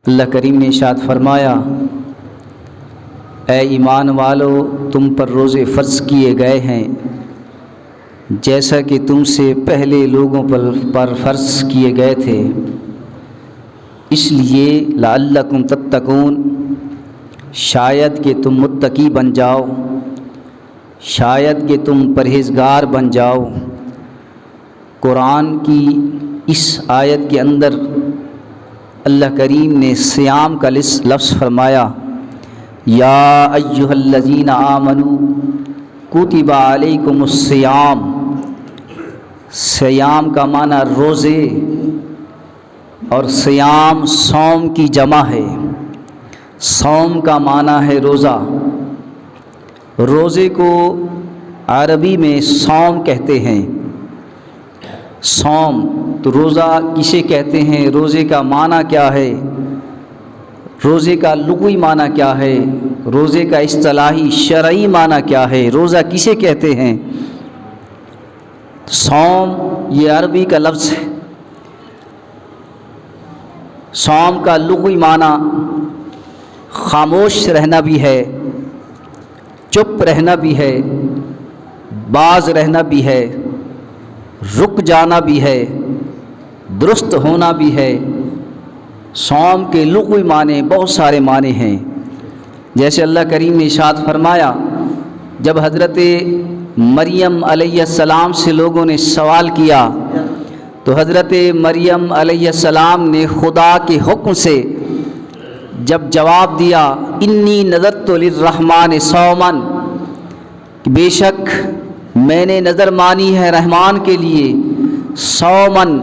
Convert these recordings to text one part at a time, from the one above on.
اللہ کریم نے ارشاد فرمایا، اے ایمان والو، تم پر روزے فرض کیے گئے ہیں جیسا کہ تم سے پہلے لوگوں پر فرض کیے گئے تھے، اس لیے لعلکم تتقون، شاید کہ تم متقی بن جاؤ، شاید کہ تم پرہیزگار بن جاؤ۔ قرآن کی اس آیت کے اندر اللہ کریم نے صیام کا لفظ فرمایا، یا ایھا الذین آمنوا کتب علیکم الصیام۔ صیام کا معنی روزے، اور صیام صوم کی جمع ہے۔ صوم کا معنی ہے روزہ۔ روزے کو عربی میں صوم کہتے ہیں۔ صوم تو روزہ کسے کہتے ہیں، روزے کا معنی کیا ہے، روزے کا لغوی معنی کیا ہے، روزے کا اصطلاحی شرعی معنی کیا ہے، روزہ کسے کہتے ہیں۔ صوم یہ عربی کا لفظ ہے۔ صوم کا لغوی معنی خاموش رہنا بھی ہے، چپ رہنا بھی ہے، باز رہنا بھی ہے، رک جانا بھی ہے، درست ہونا بھی ہے۔ صوم کے لغوی معنی بہت سارے معنی ہیں۔ جیسے اللہ کریم نے ارشاد فرمایا، جب حضرت مریم علیہ السلام سے لوگوں نے سوال کیا تو حضرت مریم علیہ السلام نے خدا کے حکم سے جب جواب دیا، انی نذرت للرحمن صوما، بے شک میں نے نظر مانی ہے رحمان کے لیے، صومن،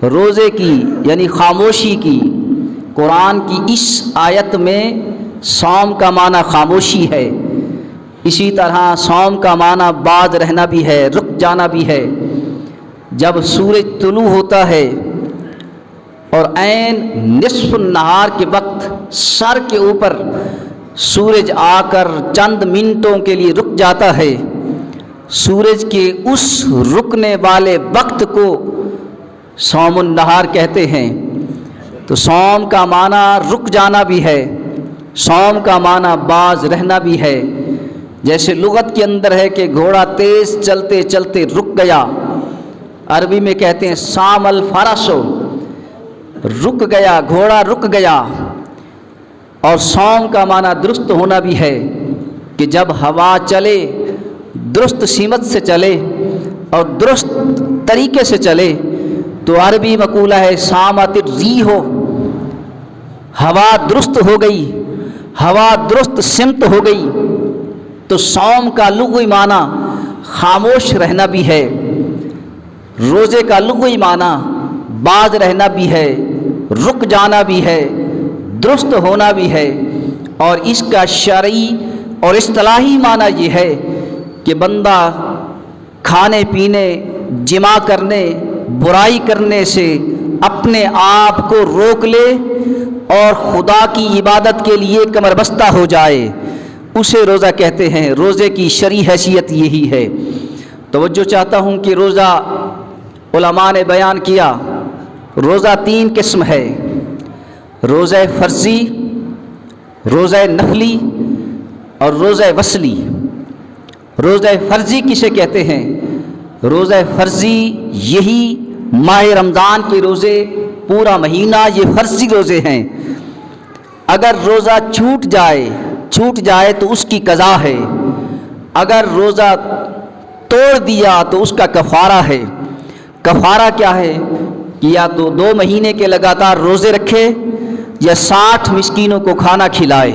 روزے کی یعنی خاموشی کی۔ قرآن کی اس آیت میں صوم کا معنی خاموشی ہے۔ اسی طرح صوم کا معنی باز رہنا بھی ہے، رک جانا بھی ہے۔ جب سورج طلوع ہوتا ہے اور عین نصف النہار کے وقت سر کے اوپر سورج آ کر چند منٹوں کے لیے رک جاتا ہے، سورج کے اس رکنے والے وقت کو صوم النہار کہتے ہیں۔ تو صوم کا معنی رک جانا بھی ہے، صوم کا معنی باز رہنا بھی ہے۔ جیسے لغت کے اندر ہے کہ گھوڑا تیز چلتے چلتے رک گیا، عربی میں کہتے ہیں سام الفرس، رک گیا، گھوڑا رک گیا۔ اور صوم کا معنی درست ہونا بھی ہے کہ جب ہوا چلے درست سمت سے چلے اور درست طریقے سے چلے تو عربی مقولہ ہے سامت الریح، ہوا درست ہو گئی، ہوا درست سمت ہو گئی۔ تو صوم کا لغوی معنی خاموش رہنا بھی ہے، روزے کا لغوی معنی باز رہنا بھی ہے، رک جانا بھی ہے، درست ہونا بھی ہے۔ اور اس کا شرعی اور اصطلاحی معنی یہ ہے کہ بندہ کھانے پینے، جماع کرنے، برائی کرنے سے اپنے آپ کو روک لے اور خدا کی عبادت کے لیے کمر بستہ ہو جائے، اسے روزہ کہتے ہیں۔ روزے کی شرعی حیثیت یہی ہے۔ توجہ چاہتا ہوں کہ روزہ علماء نے بیان کیا، روزہ تین قسم ہے، روزہ فرضی، روزہ نفلی اور روزہ وصلی۔ روزہ فرضی کسے کہتے ہیں؟ روزہ فرضی یہی ماہ رمضان کے روزے، پورا مہینہ یہ فرضی روزے ہیں۔ اگر روزہ چھوٹ جائے تو اس کی قضا ہے، اگر روزہ توڑ دیا تو اس کا کفارہ ہے۔ کفارہ کیا ہے کہ یا تو 2 مہینے کے لگاتار روزے رکھے یا 60 مسکینوں کو کھانا کھلائے۔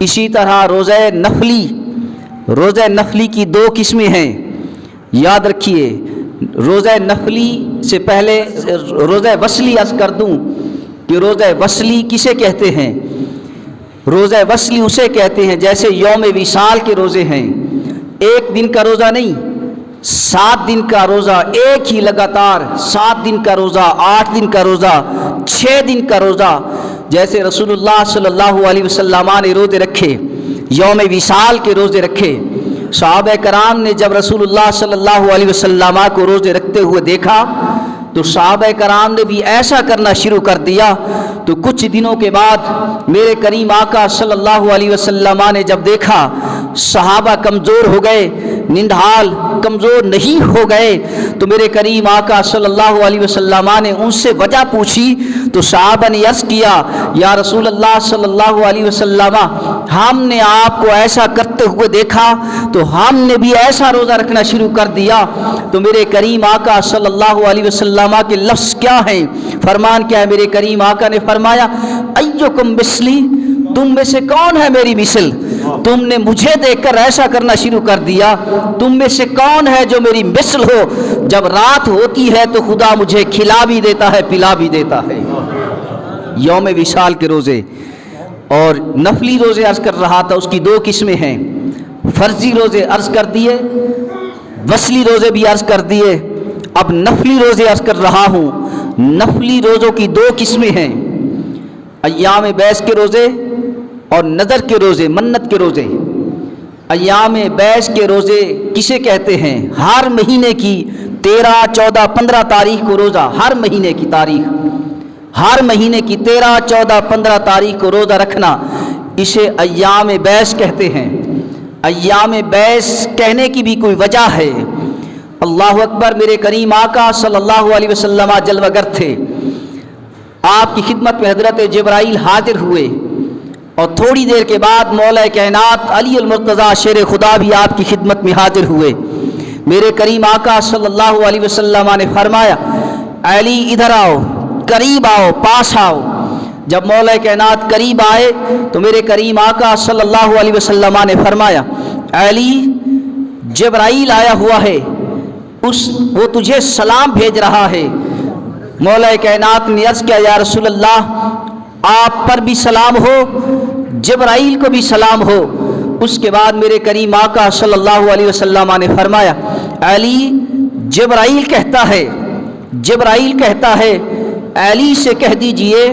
اسی طرح روزہ نفلی کی 2 قسمیں ہیں، یاد رکھیے۔ روزہ نفلی سے پہلے روزہ وصلی عرض کر دوں کہ روزہ وصلی کسے کہتے ہیں۔ روزہ وصلی اسے کہتے ہیں جیسے یوم وصال کے روزے ہیں، 1 دن کا روزہ نہیں، 7 دن کا روزہ ایک ہی لگاتار، 7 دن کا روزہ، 8 دن کا روزہ، 6 دن کا روزہ۔ جیسے رسول اللہ صلی اللہ علیہ وسلم نے روزے رکھے، یوم وصال کے روزے رکھے۔ صحابہ کرام نے جب رسول اللہ صلی اللہ علیہ وسلم کو روزے رکھتے ہوئے دیکھا تو صحابہ کرام نے بھی ایسا کرنا شروع کر دیا. تو کچھ دنوں کے بعد میرے کریم آقا صلی اللہ علیہ وسلم نے جب دیکھا صحابہ کمزور ہو گئے, نندھال کمزور نہیں ہو گئے, تو میرے کریم آقا صلی اللہ علیہ وسلم نے ان سے وجہ پوچھی. تو صحابہ نے عرض کیا یا رسول اللہ صلی اللہ علیہ وسلم, ہم نے آپ کو ایسا کرتے ہوئے دیکھا تو ہم نے بھی ایسا روزہ رکھنا شروع کر دیا. تو میرے کریم آقا صلی اللہ علیہ وسلم کے لفظ کیا ہیں, فرمان کیا ہے؟ میرے کریم آقا نے فرمایا ایکم مثلی, تم میں سے کون ہے میری مثل؟ تم نے مجھے دیکھ کر ایسا کرنا شروع کر دیا. تم میں سے کون ہے جو میری مثل ہو؟ جب رات ہوتی ہے تو خدا مجھے کھلا بھی دیتا ہے, پلا بھی دیتا ہے. یوم وصال کے روزے اور نفلی روزے عرض کر رہا تھا, اس کی دو قسمیں ہیں. فرضی روزے عرض کر دیے, وصلی روزے بھی عرض کر دیے. اب نفلی روزے عرض کر رہا ہوں. نفلی روزوں کی دو قسمیں ہیں, ایام بیس کے روزے اور نظر کے روزے, منت کے روزے. ایام بیس کے روزے کسے کہتے ہیں؟ ہر مہینے کی 13, 14, 15 تاریخ کو روزہ, ہر مہینے کی تاریخ, ہر مہینے کی 13, 14, 15 تاریخ کو روزہ رکھنا, اسے ایام بیس کہتے ہیں. ایام بیس کہنے کی بھی کوئی وجہ ہے. اللہ اکبر. میرے کریم آقا صلی اللہ علیہ وسلم جلوہ گر تھے. آپ کی خدمت میں حضرت جبرائیل حاضر ہوئے اور تھوڑی دیر کے بعد مولا کائنات علی المرتضیٰ شیر خدا بھی آپ کی خدمت میں حاضر ہوئے. میرے کریم آقا صلی اللہ علیہ وسلم نے فرمایا علی ادھر آؤ, قریب آؤ, پاس آؤ. جب مولا کائنات قریب آئے تو میرے کریم آقا صلی اللہ علیہ وسلم نے فرمایا علی جبرائیل آیا ہوا ہے, وہ تجھے سلام بھیج رہا ہے. مولا کائنات نے عرض کیا یا رسول اللہ آپ پر بھی سلام ہو, جبرائیل کو بھی سلام ہو. اس کے بعد میرے کریم آقا صلی اللہ علیہ وسلم نے فرمایا علی جبرائیل کہتا ہے, جبرائیل کہتا ہے علی سے کہہ دیجئے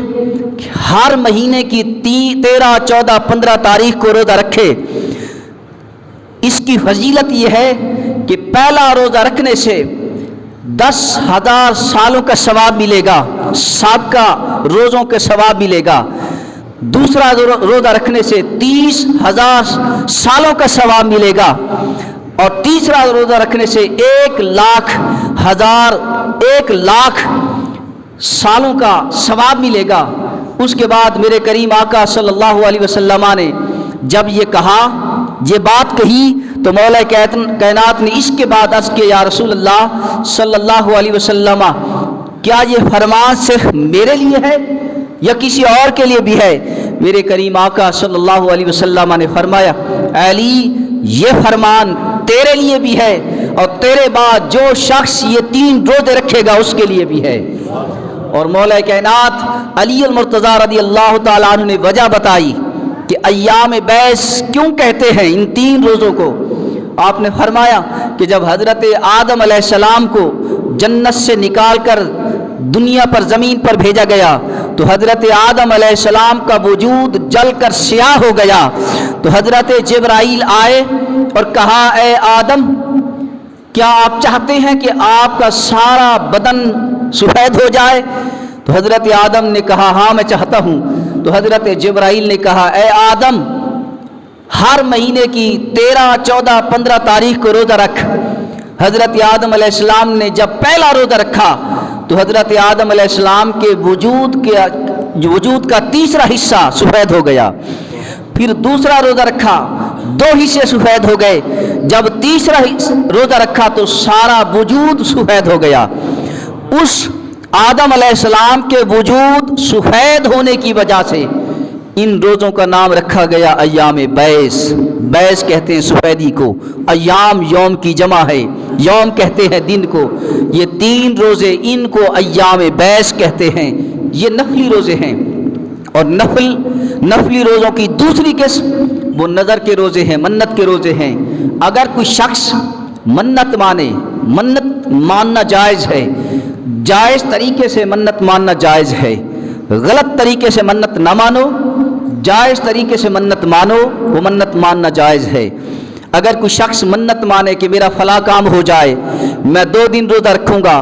کہ ہر مہینے کی 13, 14, 15 تاریخ کو روزہ رکھے. اس کی فضیلت یہ ہے کہ پہلا روزہ رکھنے سے 10,000 سالوں کا ثواب ملے گا, سابقہ روزوں کے ثواب ملے گا. دوسرا روزہ رکھنے سے 30,000 سالوں کا ثواب ملے گا, اور تیسرا روزہ رکھنے سے 1,00,000 سالوں کا ثواب ملے گا. اس کے بعد میرے کریم آقا صلی اللہ علیہ وسلم نے جب یہ کہا, یہ بات کہی, تو مولا کائنات نے اس کے بعد عرض کیا یا رسول اللہ صلی اللہ علیہ وسلم کیا یہ فرمان صرف میرے لیے ہے یا کسی اور کے لیے بھی ہے؟ میرے کریم آقا صلی اللہ علیہ وسلم نے فرمایا علی یہ فرمان تیرے لیے بھی ہے, اور تیرے بعد جو شخص یہ 3 روزے رکھے گا اس کے لیے بھی ہے. اور مولا کائنات علی المرتضیٰ رضی اللہ تعالیٰ عنہ نے وجہ بتائی کہ ایام بیس کیوں کہتے ہیں ان 3 روزوں کو. آپ نے فرمایا کہ جب حضرت آدم علیہ السلام کو جنت سے نکال کر دنیا پر زمین پر بھیجا گیا تو حضرت آدم علیہ السلام کا وجود جل کر سیاہ ہو گیا. تو حضرت جبرائیل آئے اور کہا اے آدم کیا آپ چاہتے ہیں کہ آپ کا سارا بدن سفید ہو جائے؟ تو حضرت آدم نے کہا ہاں میں چاہتا ہوں. تو حضرت جبرائیل نے کہا اے آدم ہر مہینے کی 13, 14, 15 تاریخ کو روزہ رکھ. حضرت آدم علیہ السلام نے جب پہلا روزہ رکھا تو حضرت آدم علیہ السلام کے وجود کا تیسرا حصہ سفید ہو گیا. پھر دوسرا روزہ رکھا, 2 حصے سفید ہو گئے. جب تیسرا روزہ رکھا تو سارا وجود سفید ہو گیا. اس آدم علیہ السلام کے وجود سفید ہونے کی وجہ سے ان روزوں کا نام رکھا گیا ایام بیس. بیس کہتے ہیں سفیدی کو, ایام یوم کی جمع ہے, یوم کہتے ہیں دن کو. یہ 3 روزے ان کو ایام بیس کہتے ہیں. یہ نفلی روزے ہیں. اور نفلی روزوں کی دوسری قسم وہ نظر کے روزے ہیں, منت کے روزے ہیں. اگر کوئی شخص منت مانے, منت ماننا جائز ہے, جائز طریقے سے منت ماننا جائز ہے, غلط طریقے سے منت نہ مانو, جائز طریقے سے منت مانو, وہ منت ماننا جائز ہے. اگر کوئی شخص منت مانے کہ میرا فلاں کام ہو جائے, میں 2 دن روزہ رکھوں گا,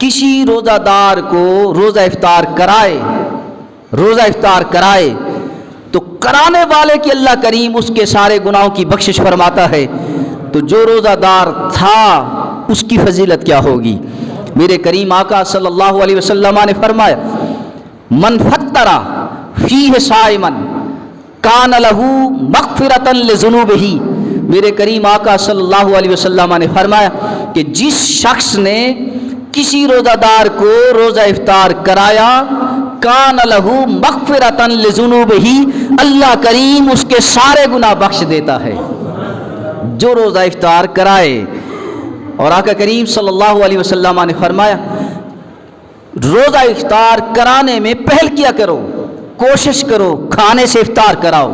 کسی روزہ دار کو روزہ افطار کرائے تو کرانے والے کی اللہ کریم اس کے سارے گناہوں کی بخشش فرماتا ہے، تو جو روزہ دار تھا اس کی فضیلت کیا ہوگی؟ میرے کریم آقا صلی اللہ علیہ وسلم نے فرمایا من فطر فیہ صائما کان لہ مغفرۃ لذنوبہ۔ میرے کریم آقا صلی اللہ علیہ وسلم نے فرمایا کہ جس شخص نے کسی روزہ دار کو روزہ افطار کرایا کان لہ مغفرۃ لذنوبہ، اللہ کریم اس کے سارے گناہ بخش دیتا ہے جو روزہ افطار کرائے۔ اور آقا کریم صلی اللہ علیہ وسلم نے فرمایا روزہ افطار کرانے میں پہل کیا کرو، کوشش کرو کھانے سے افطار کراؤ،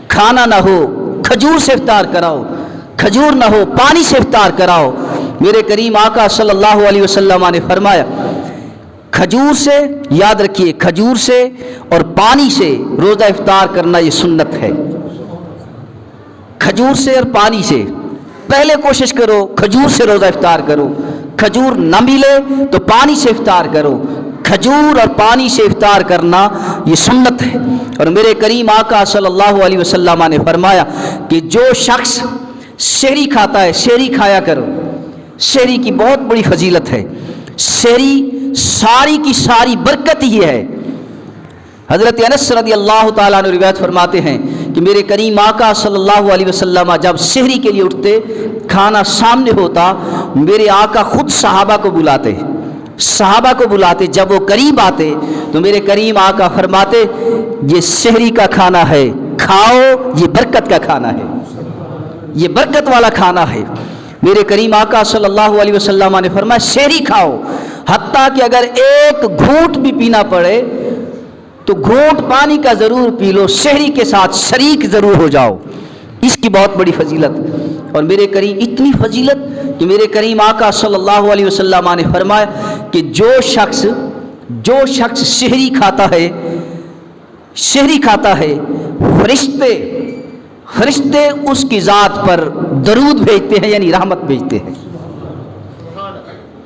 کھانا نہ ہو کھجور سے افطار کراؤ، کھجور نہ ہو پانی سے افطار کراؤ۔ میرے کریم آقا صلی اللہ علیہ وسلم نے فرمایا کھجور سے، یاد رکھیے کھجور سے اور پانی سے روزہ افطار کرنا یہ سنت ہے، کھجور سے اور پانی سے۔ پہلے کوشش کرو کھجور سے روزہ افطار کرو، کھجور نہ ملے تو پانی سے افطار کرو، کھجور اور پانی سے افطار کرنا یہ سنت ہے۔ اور میرے کریم آقا صلی اللہ علیہ وسلم نے فرمایا کہ جو شخص سحری کھاتا ہے، سحری کھایا کرو، سحری کی بہت بڑی فضیلت ہے، سحری ساری کی ساری برکت ہی ہے۔ حضرت انس رضی اللہ تعالیٰ عنہ روایت فرماتے ہیں کہ میرے کریم آقا صلی اللہ علیہ وسلم جب سحری کے لیے اٹھتے، کھانا سامنے ہوتا، میرے آقا خود صحابہ کو بلاتے، جب وہ قریب آتے تو میرے کریم آقا فرماتے یہ سحری کا کھانا ہے، کھاؤ، یہ برکت کا کھانا ہے، یہ برکت والا کھانا ہے۔ میرے کریم آقا صلی اللہ علیہ وسلم نے فرمایا سحری کھاؤ، حتیٰ کہ اگر ایک گھونٹ بھی پینا پڑے تو گھونٹ پانی کا ضرور پی لو، سحری کے ساتھ شریک ضرور ہو جاؤ، اس کی بہت بڑی فضیلت۔ اور میرے کریم اتنی فضیلت کہ میرے کریم آقا صلی اللہ علیہ وسلم نے فرمایا کہ جو شخص سحری کھاتا ہے فرشتے اس کی ذات پر درود بھیجتے ہیں، یعنی رحمت بھیجتے ہیں۔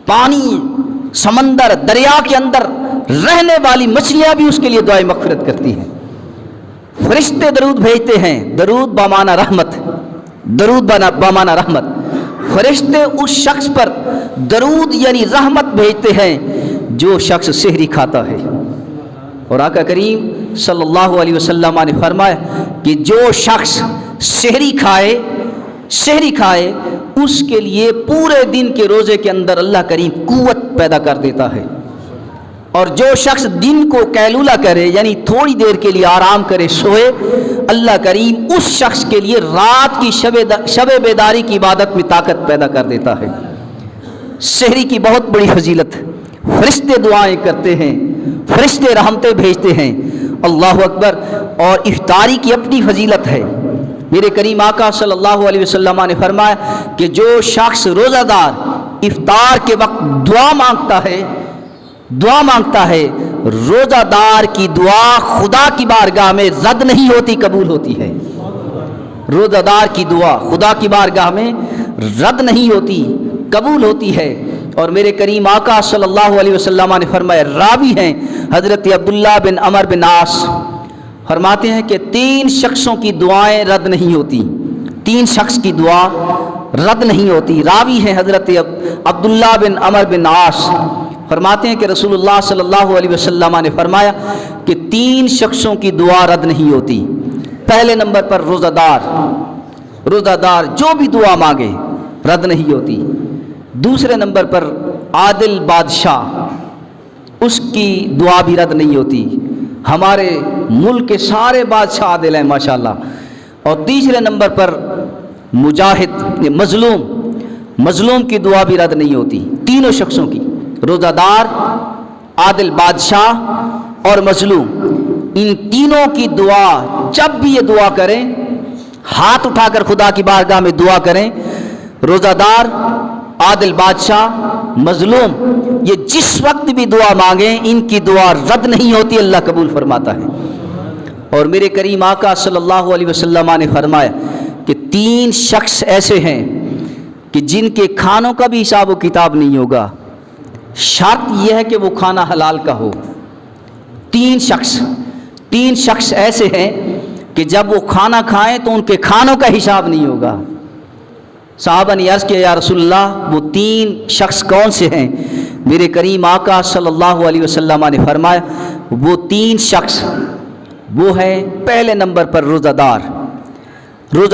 پانی، سمندر، دریا کے اندر رہنے والی مچھلیاں بھی اس کے لیے دعائیں مغفرت کرتی ہیں، فرشتے درود بھیجتے ہیں، درود بمعنی رحمت، درود بمعنی رحمت، فرشتے اس شخص پر درود یعنی رحمت بھیجتے ہیں جو شخص سحری کھاتا ہے۔ اور آقا کریم صلی اللہ علیہ وسلم نے فرمایا کہ جو شخص سحری کھائے اس کے لیے پورے دن کے روزے کے اندر اللہ کریم قوت پیدا کر دیتا ہے، اور جو شخص دن کو قیلولہ کرے یعنی تھوڑی دیر کے لیے آرام کرے، سوئے، اللہ کریم اس شخص کے لیے رات کی شب بیداری کی عبادت میں طاقت پیدا کر دیتا ہے۔ سحری کی بہت بڑی فضیلت، فرشتے دعائیں کرتے ہیں، فرشتے رحمتیں بھیجتے ہیں، اللہ اکبر۔ اور افطاری کی اپنی فضیلت ہے۔ میرے کریم آقا صلی اللہ علیہ وسلم نے فرمایا کہ جو شخص روزہ دار افطار کے وقت دعا مانگتا ہے روزہ دار کی دعا خدا کی بارگاہ میں رد نہیں ہوتی، قبول ہوتی ہے۔ روزہ دار کی دعا خدا کی بارگاہ میں رد نہیں ہوتی، قبول ہوتی ہے۔ اور میرے کریم آقا صلی اللہ علیہ وسلم نے فرمایا، راوی ہیں حضرت عبداللہ بن عمر بن عاص، فرماتے ہیں کہ 3 شخصوں کی دعائیں رد نہیں ہوتی، 3 شخص کی دعا رد نہیں ہوتی۔ راوی ہیں حضرت عبداللہ بن عمر بن عاص، فرماتے ہیں کہ رسول اللہ صلی اللہ علیہ وسلم نے فرمایا کہ 3 شخصوں کی دعا رد نہیں ہوتی۔ پہلے نمبر پر روزہ دار جو بھی دعا مانگے رد نہیں ہوتی۔ دوسرے نمبر پر عادل بادشاہ، اس کی دعا بھی رد نہیں ہوتی، ہمارے ملک کے سارے بادشاہ عادل ہیں ماشاءاللہ۔ اور تیسرے نمبر پر مجاہد، مظلوم کی دعا بھی رد نہیں ہوتی۔ تینوں شخصوں کی، روزہ دار، عادل بادشاہ اور مظلوم، ان تینوں کی دعا جب بھی یہ دعا کریں، ہاتھ اٹھا کر خدا کی بارگاہ میں دعا کریں، روزہ دار، عادل بادشاہ، مظلوم، یہ جس وقت بھی دعا مانگیں ان کی دعا رد نہیں ہوتی، اللہ قبول فرماتا ہے۔ اور میرے کریم آقا صلی اللہ علیہ وسلم نے فرمایا کہ 3 شخص ایسے ہیں کہ جن کے کھانوں کا بھی حساب و کتاب نہیں ہوگا، شرط یہ ہے کہ وہ کھانا حلال کا ہو۔ تین شخص ایسے ہیں کہ جب وہ کھانا کھائیں تو ان کے کھانوں کا حساب نہیں ہوگا۔ صحابہ نے عرض کیا یا رسول اللہ وہ تین شخص کون سے ہیں؟ میرے کریم آقا صلی اللہ علیہ وسلم نے فرمایا وہ تین شخص وہ ہیں، پہلے نمبر پر روزہ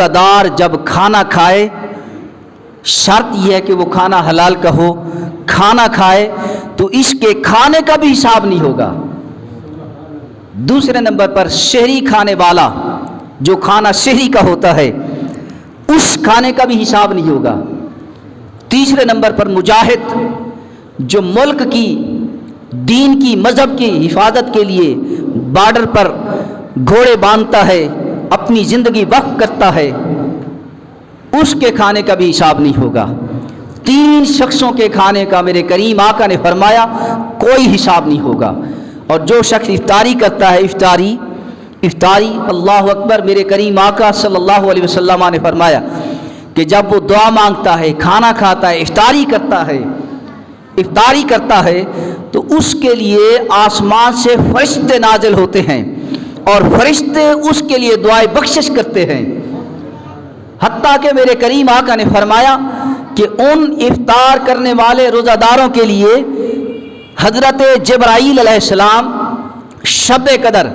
دار جب کھانا کھائے، شرط یہ ہے کہ وہ کھانا حلال کا ہو، کھانا کھائے تو اس کے کھانے کا بھی حساب نہیں ہوگا۔ دوسرے نمبر پر شہری کھانے والا، جو کھانا شہری کا ہوتا ہے اس کھانے کا بھی حساب نہیں ہوگا۔ تیسرے نمبر پر مجاہد، جو ملک کی، دین کی، مذہب کی حفاظت کے لیے بارڈر پر گھوڑے باندھتا ہے، اپنی زندگی وقف کرتا ہے، اس کے کھانے کا بھی حساب نہیں ہوگا۔ تین شخصوں کے کھانے کا میرے کریم آقا نے فرمایا کوئی حساب نہیں ہوگا۔ اور جو شخص افطاری کرتا ہے، افطاری اللہ اکبر، میرے کریم آقا صلی اللہ علیہ وسلم نے فرمایا کہ جب وہ دعا مانگتا ہے، کھانا کھاتا ہے، افطاری کرتا ہے تو اس کے لیے آسمان سے فرشتے نازل ہوتے ہیں اور فرشتے اس کے لیے دعائے بخشش کرتے ہیں۔ حتیٰ کہ میرے کریم آقا نے فرمایا کہ ان افطار کرنے والے روزہ داروں کے لیے حضرت جبرائیل علیہ السلام شب قدر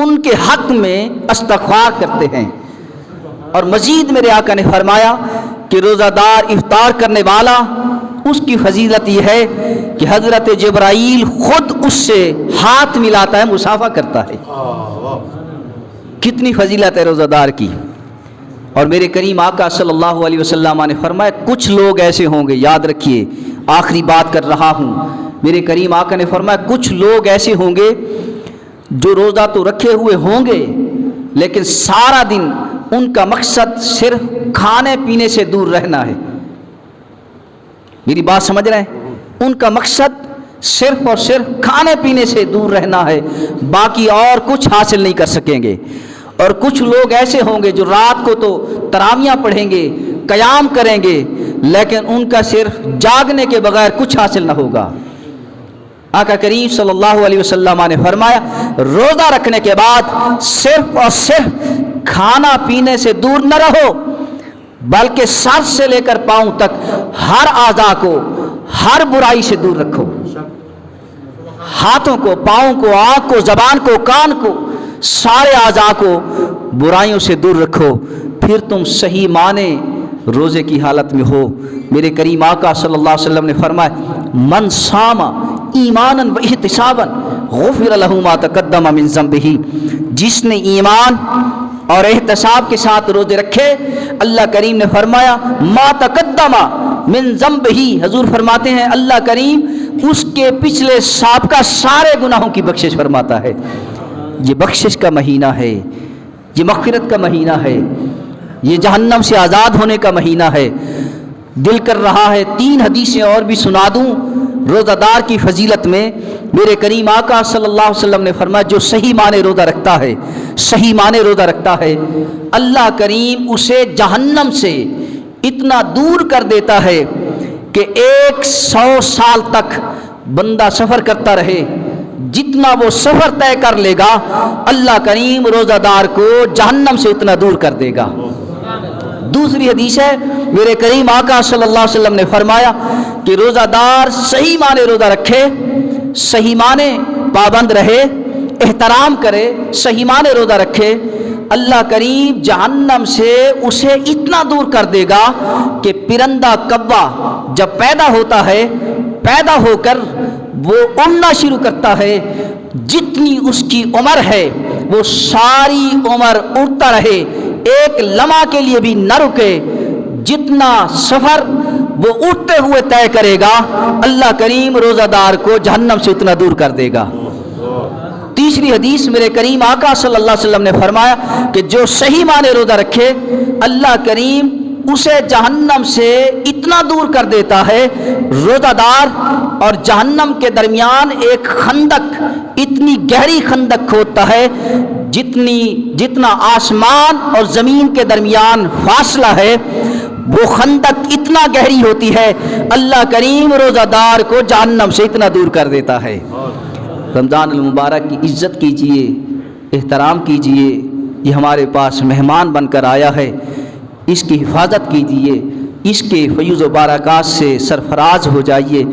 ان کے حق میں استغفار کرتے ہیں۔ اور مزید میرے آقا نے فرمایا کہ روزہ دار افطار کرنے والا، اس کی فضیلت یہ ہے کہ حضرت جبرائیل خود اس سے ہاتھ ملاتا ہے، مصافحہ کرتا ہے۔ کتنی فضیلت ہے روزہ دار کی۔ اور میرے کریم آقا صلی اللہ علیہ وسلم نے فرمایا کچھ لوگ ایسے ہوں گے، یاد رکھیے آخری بات کر رہا ہوں، میرے کریم آقا نے فرمایا کچھ لوگ ایسے ہوں گے جو روزہ تو رکھے ہوئے ہوں گے لیکن سارا دن ان کا مقصد صرف کھانے پینے سے دور رہنا ہے۔ میری بات سمجھ رہے ہیں؟ ان کا مقصد صرف اور صرف کھانے پینے سے دور رہنا ہے، باقی اور کچھ حاصل نہیں کر سکیں گے۔ اور کچھ لوگ ایسے ہوں گے جو رات کو تو تراویحاں پڑھیں گے، قیام کریں گے، لیکن ان کا صرف جاگنے کے بغیر کچھ حاصل نہ ہوگا۔ آقا کریم صلی اللہ علیہ وسلم نے فرمایا روزہ رکھنے کے بعد صرف اور صرف کھانا پینے سے دور نہ رہو، بلکہ سر سے لے کر پاؤں تک ہر اعضاء کو ہر برائی سے دور رکھو، ہاتھوں کو، پاؤں کو، آنکھ کو، زبان کو، کان کو، سارے اعضاء کو برائیوں سے دور رکھو، پھر تم صحیح معنی روزے کی حالت میں ہو۔ میرے کریم آقا صلی اللہ علیہ وسلم نے فرمایا من صام ایمانا و احتسابا غفر له ما تقدم من ذنبه، جس نے ایمان اور احتساب کے ساتھ روزے رکھے، اللہ کریم نے فرمایا ما تقدم من ذنبه، حضور فرماتے ہیں اللہ کریم اس کے پچھلے سابقہ سارے گناہوں کی بخشش فرماتا ہے۔ یہ بخشش کا مہینہ ہے، یہ مغفرت کا مہینہ ہے، یہ جہنم سے آزاد ہونے کا مہینہ ہے۔ دل کر رہا ہے 3 حدیثیں اور بھی سنا دوں روزہ دار کی فضیلت میں۔ میرے کریم آقا صلی اللہ علیہ وسلم نے فرمایا جو صحیح معنی روزہ رکھتا ہے اللہ کریم اسے جہنم سے اتنا دور کر دیتا ہے کہ 100 سال تک بندہ سفر کرتا رہے، جتنا وہ سفر طے کر لے گا اللہ کریم روزہ دار کو جہنم سے اتنا دور کر دے گا۔ دوسری حدیث ہے میرے کریم آقا صلی اللہ علیہ وسلم نے فرمایا کہ روزہ دار صحیح معنی روزہ رکھے، صحیح معنی پابند رہے، احترام کرے، صحیح معنی روزہ رکھے، اللہ کریم جہنم سے اسے اتنا دور کر دے گا کہ پرندہ کبا جب پیدا ہوتا ہے، پیدا ہو کر وہ اڑنا شروع کرتا ہے، جتنی اس کی عمر ہے وہ ساری عمر اڑتا رہے، ایک لمحہ کے لیے بھی نہ رکے، جتنا سفر وہ اٹھتے ہوئے طے کرے گا اللہ کریم روزہ دار کو جہنم سے اتنا دور کر دے گا۔ تیسری حدیث میرے کریم آقا صلی اللہ علیہ وسلم نے فرمایا کہ جو صحیح معنی روزہ رکھے اللہ کریم اسے جہنم سے اتنا دور کر دیتا ہے، روزہ دار اور جہنم کے درمیان ایک خندق، اتنی گہری خندق کھودتا ہے جتنا آسمان اور زمین کے درمیان فاصلہ ہے، وہ خندق اتنا گہری ہوتی ہے، اللہ کریم روزہ دار کو جہنم سے اتنا دور کر دیتا ہے۔ رمضان المبارک کی عزت کیجئے، احترام کیجئے، یہ ہمارے پاس مہمان بن کر آیا ہے، اس کی حفاظت کیجئے، اس کے فیض و برکات سے سرفراز ہو جائیے۔